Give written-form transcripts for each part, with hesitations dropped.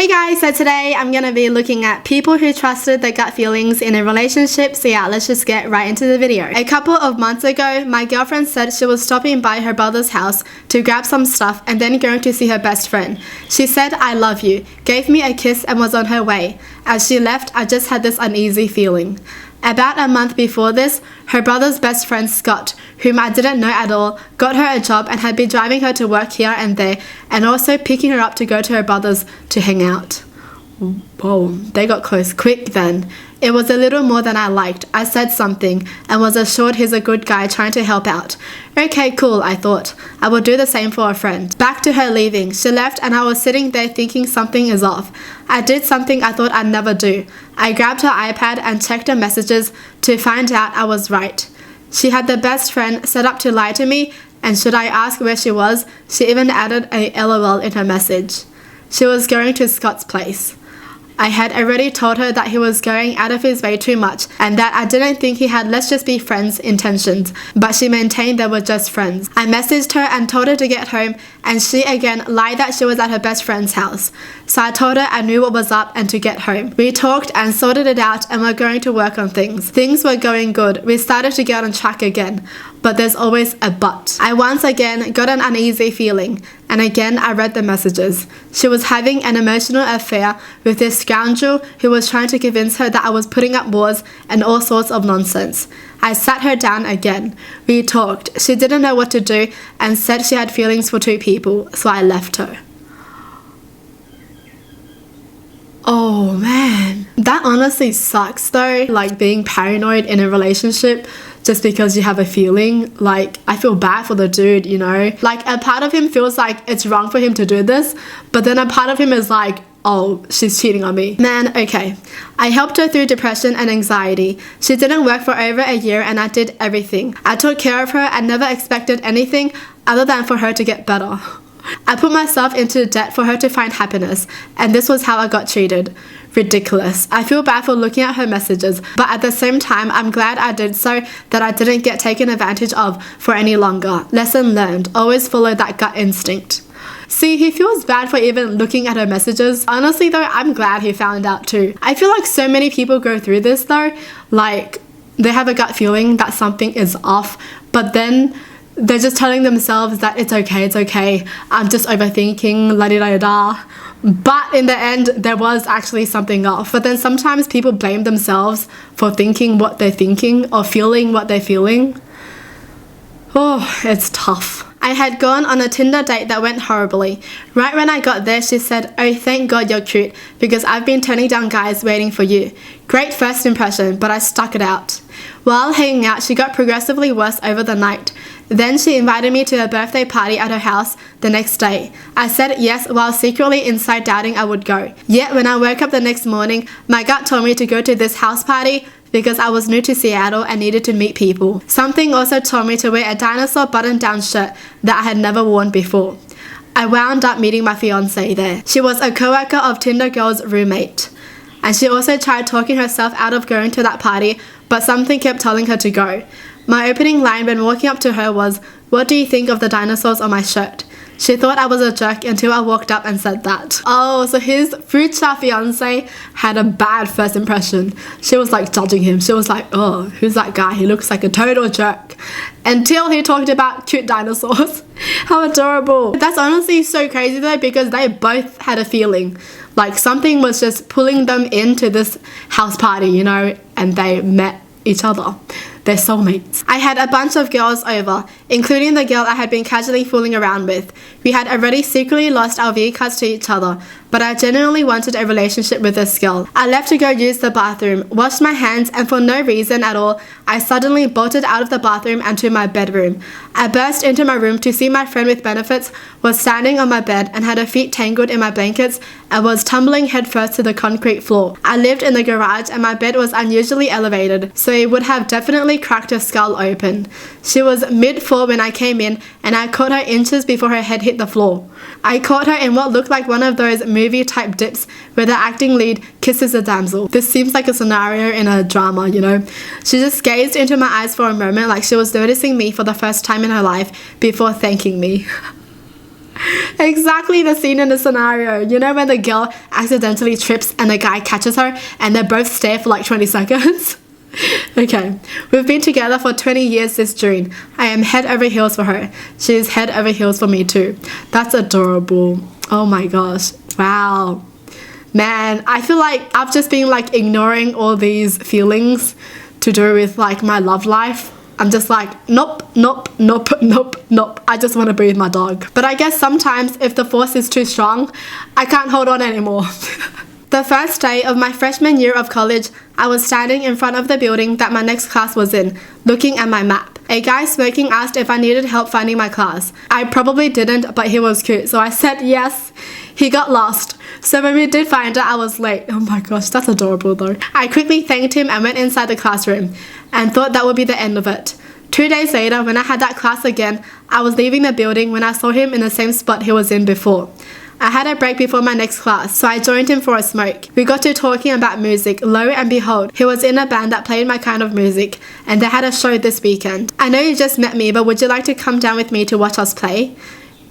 Hey guys, so today I'm going to be looking at people who trusted their gut feelings in a relationship. So yeah, let's just get right into the video. A couple of months ago, my girlfriend said she was stopping by her brother's house to grab some stuff and then going to see her best friend. She said, "I love you," gave me a kiss and was on her way. As she left, I just had this uneasy feeling. About a month before this, her brother's best friend Scott, whom I didn't know at all, got her a job and had been driving her to work here and there and also picking her up to go to her brother's to hang out. Whoa, they got close quick then. It was a little more than I liked. I said something and was assured he's a good guy trying to help out. Okay, cool, I thought. I will do the same for a friend. Back to her leaving. She left and I was sitting there thinking something is off. I did something I thought I'd never do. I grabbed her iPad and checked her messages to find out I was right. She had the best friend set up to lie to me, and should I ask where she was, she even added a LOL in her message. She was going to Scott's place. I had already told her that he was going out of his way too much and that I didn't think he had let's just be friends intentions, but she maintained they were just friends. I messaged her and told her to get home, and she again lied that she was at her best friend's house. So I told her I knew what was up and to get home. We talked and sorted it out and were going to work on things. Things were going good. We started to get on track again. But there's always a but. I once again got an uneasy feeling, and again I read the messages. She was having an emotional affair with this scoundrel who was trying to convince her that I was putting up wars and all sorts of nonsense. I sat her down again. We talked. She didn't know what to do and said she had feelings for two people, so I left her. Oh man, that honestly sucks though, like being paranoid in a relationship just because you have a feeling. Like, I feel bad for the dude, you know? Like, a part of him feels like it's wrong for him to do this, but then a part of him is like, oh, she's cheating on me. Man, okay. I helped her through depression and anxiety. She didn't work for over a year and I did everything. I took care of her and never expected anything other than for her to get better. I put myself into debt for her to find happiness, and this was how I got treated. Ridiculous. I feel bad for looking at her messages, but at the same time, I'm glad I did so that I didn't get taken advantage of for any longer. Lesson learned. Always follow that gut instinct. See, he feels bad for even looking at her messages. Honestly though, I'm glad he found out too. I feel like so many people go through this though. Like, they have a gut feeling that something is off, but then they're just telling themselves that it's okay, I'm just overthinking, la-di-da-da. But in the end, there was actually something off. But then sometimes people blame themselves for thinking what they're thinking or feeling what they're feeling. Oh, it's tough. I had gone on a Tinder date that went horribly. Right when I got there, she said, "Oh, thank God you're cute, because I've been turning down guys waiting for you." Great first impression, but I stuck it out. While hanging out, she got progressively worse over the night. Then she invited me to a birthday party at her house the next day. I said yes while secretly inside doubting I would go. Yet when I woke up the next morning, my gut told me to go to this house party because I was new to Seattle and needed to meet people. Something also told me to wear a dinosaur button-down shirt that I had never worn before. I wound up meeting my fiancé there. She was a co-worker of Tinder Girl's roommate. And she also tried talking herself out of going to that party, but something kept telling her to go. My opening line when walking up to her was, "What do you think of the dinosaurs on my shirt?" She thought I was a jerk until I walked up and said that. Oh, so his future fiancé had a bad first impression. She was like judging him. She was like, "Oh, who's that guy? He looks like a total jerk." Until he talked about cute dinosaurs. How adorable. That's honestly so crazy though, because they both had a feeling. Like something was just pulling them into this house party, you know, and they met each other. They're soulmates. I had a bunch of girls over, including the girl I had been casually fooling around with. We had already secretly lost our V-cards to each other, but I genuinely wanted a relationship with this girl. I left to go use the bathroom, washed my hands, and for no reason at all, I suddenly bolted out of the bathroom and to my bedroom. I burst into my room to see my friend with benefits was standing on my bed and had her feet tangled in my blankets and was tumbling headfirst to the concrete floor. I lived in the garage and my bed was unusually elevated, so it would have definitely cracked her skull open. She was mid-floor when I came in, and I caught her inches before her head hit the floor. I caught her in what looked like one of those movie-type dips where the acting lead kisses a damsel. This seems like a scenario in a drama, you know. She just gazed into my eyes for a moment like she was noticing me for the first time in her life before thanking me. Exactly the scene in the scenario. You know when the girl accidentally trips and the guy catches her and they both stare for like 20 seconds? Okay, we've been together for 20 years this June. I am head over heels for her. She is head over heels for me too. That's adorable. Oh my gosh. Wow. Man, I feel like I've just been like ignoring all these feelings to do with like my love life. I'm just like, nope, nope, nope, nope, nope. I just want to be with my dog. But I guess sometimes if the force is too strong, I can't hold on anymore. The first day of my freshman year of college, I was standing in front of the building that my next class was in, looking at my map. A guy smoking asked if I needed help finding my class. I probably didn't, but he was cute, so I said yes. He got lost, so when we did find it, I was late. Oh my gosh, that's adorable though. I quickly thanked him and went inside the classroom, and thought that would be the end of it. 2 days later, when I had that class again, I was leaving the building when I saw him in the same spot he was in before. I had a break before my next class, so I joined him for a smoke. We got to talking about music. Lo and behold, he was in a band that played my kind of music, and they had a show this weekend. I know you just met me, but would you like to come down with me to watch us play?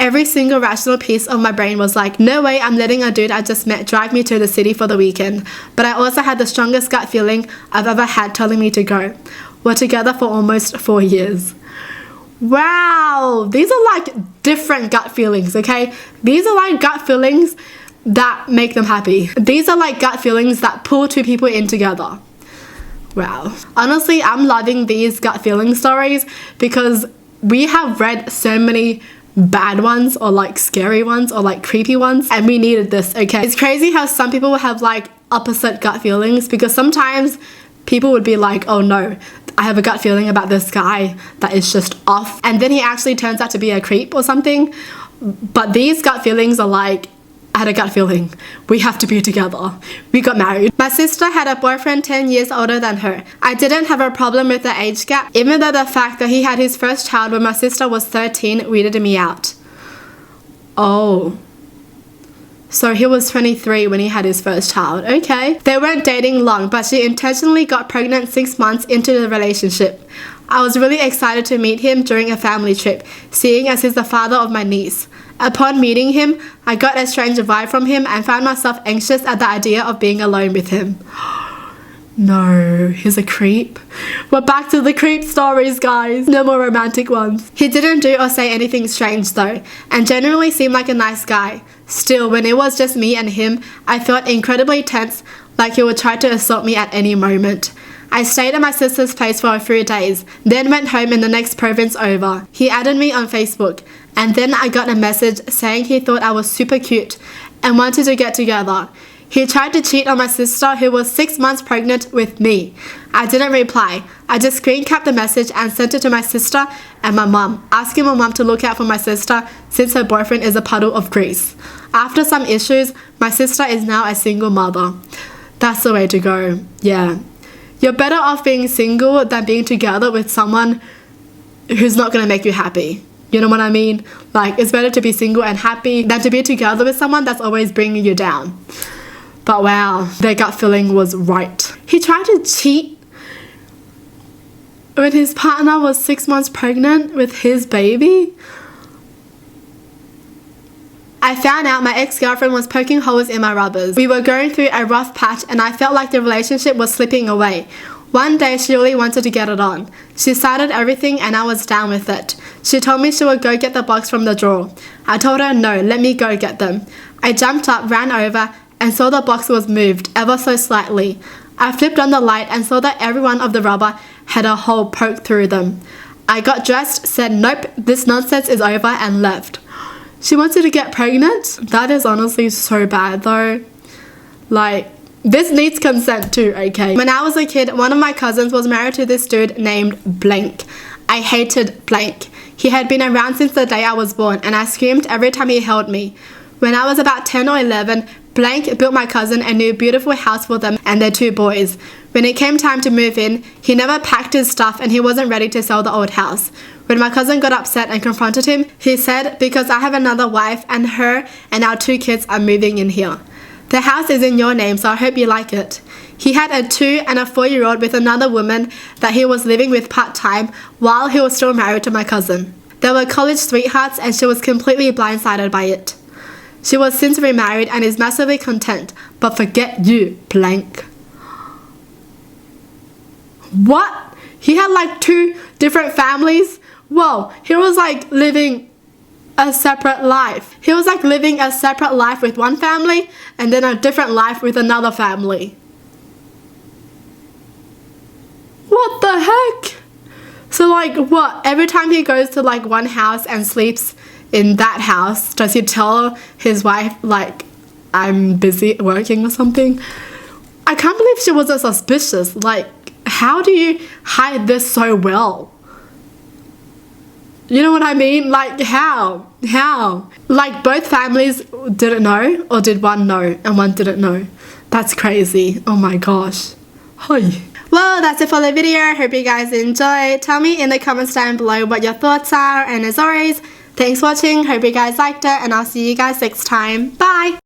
Every single rational piece of my brain was like, no way I'm letting a dude I just met drive me to the city for the weekend. But I also had the strongest gut feeling I've ever had telling me to go. We're together for almost 4 years. Wow, these are like different gut feelings, okay? These are like gut feelings that make them happy. These are like gut feelings that pull two people in together. Wow. Honestly, I'm loving these gut feeling stories because we have read so many bad ones or like scary ones or like creepy ones, and we needed this, okay? It's crazy how some people have like opposite gut feelings, because sometimes people would be like, oh no, I have a gut feeling about this guy that is just off, and then he actually turns out to be a creep or something. But these gut feelings are like, I had a gut feeling, we have to be together. We got married. My sister had a boyfriend 10 years older than her. I didn't have a problem with the age gap, even though the fact that he had his first child when my sister was 13 weirded me out. Oh. So he was 23 when he had his first child. Okay. They weren't dating long, but she intentionally got pregnant 6 months into the relationship. I was really excited to meet him during a family trip, seeing as he's the father of my niece. Upon meeting him, I got a strange vibe from him and found myself anxious at the idea of being alone with him. No, he's a creep. We're back to the creep stories, guys. No more romantic ones. He didn't do or say anything strange though, and generally seemed like a nice guy. Still, when it was just me and him, I felt incredibly tense, like he would try to assault me at any moment. I stayed at my sister's place for a few days, then went home in the next province over. He added me on Facebook, and then I got a message saying he thought I was super cute and wanted to get together. He tried to cheat on my sister, who was 6 months pregnant with me. I didn't reply. I just screen capped the message and sent it to my sister and my mum, asking my mum to look out for my sister since her boyfriend is a puddle of grease. After some issues, my sister is now a single mother. That's the way to go. Yeah. You're better off being single than being together with someone who's not going to make you happy. You know what I mean? Like, it's better to be single and happy than to be together with someone that's always bringing you down. But wow, their gut feeling was right. He tried to cheat when his partner was 6 months pregnant with his baby. I found out my ex-girlfriend was poking holes in my rubbers. We were going through a rough patch and I felt like the relationship was slipping away. One day she really wanted to get it on. She started everything and I was down with it. She told me she would go get the box from the drawer. I told her no, let me go get them. I jumped up, ran over, and saw the box was moved ever so slightly. I flipped on the light and saw that every one of the rubber had a hole poked through them. I got dressed, said nope, this nonsense is over, and left. She wanted to get pregnant? That is honestly so bad though. Like, this needs consent too, okay? When I was a kid, one of my cousins was married to this dude named Blank. I hated Blank. He had been around since the day I was born and I screamed every time he held me. When I was about 10 or 11, Blank built my cousin a new beautiful house for them and their 2 boys. When it came time to move in, he never packed his stuff and he wasn't ready to sell the old house. When my cousin got upset and confronted him, he said, because I have another wife and her and our 2 kids are moving in here. The house is in your name, so I hope you like it. He had a 2 and a 4-year-old with another woman that he was living with part-time while he was still married to my cousin. They were college sweethearts and she was completely blindsided by it. She was since remarried and is massively content, but forget you, blank. What? He had like 2 different families? Whoa, he was like living a separate life. He was like living a separate life with one family and then a different life with another family. What the heck? So like what? Every time he goes to like one house and sleeps in that house, does he tell his wife like, I'm busy working or something? I can't believe she wasn't suspicious. Like, how do you hide this so well? You know what I mean? Like, how? How? Like, both families didn't know, or did one know and one didn't know? That's crazy. Oh my gosh. Hi. Well, that's it for the video. Hope you guys enjoyed. Tell me in the comments down below what your thoughts are. And as always, thanks for watching. Hope you guys liked it. And I'll see you guys next time. Bye.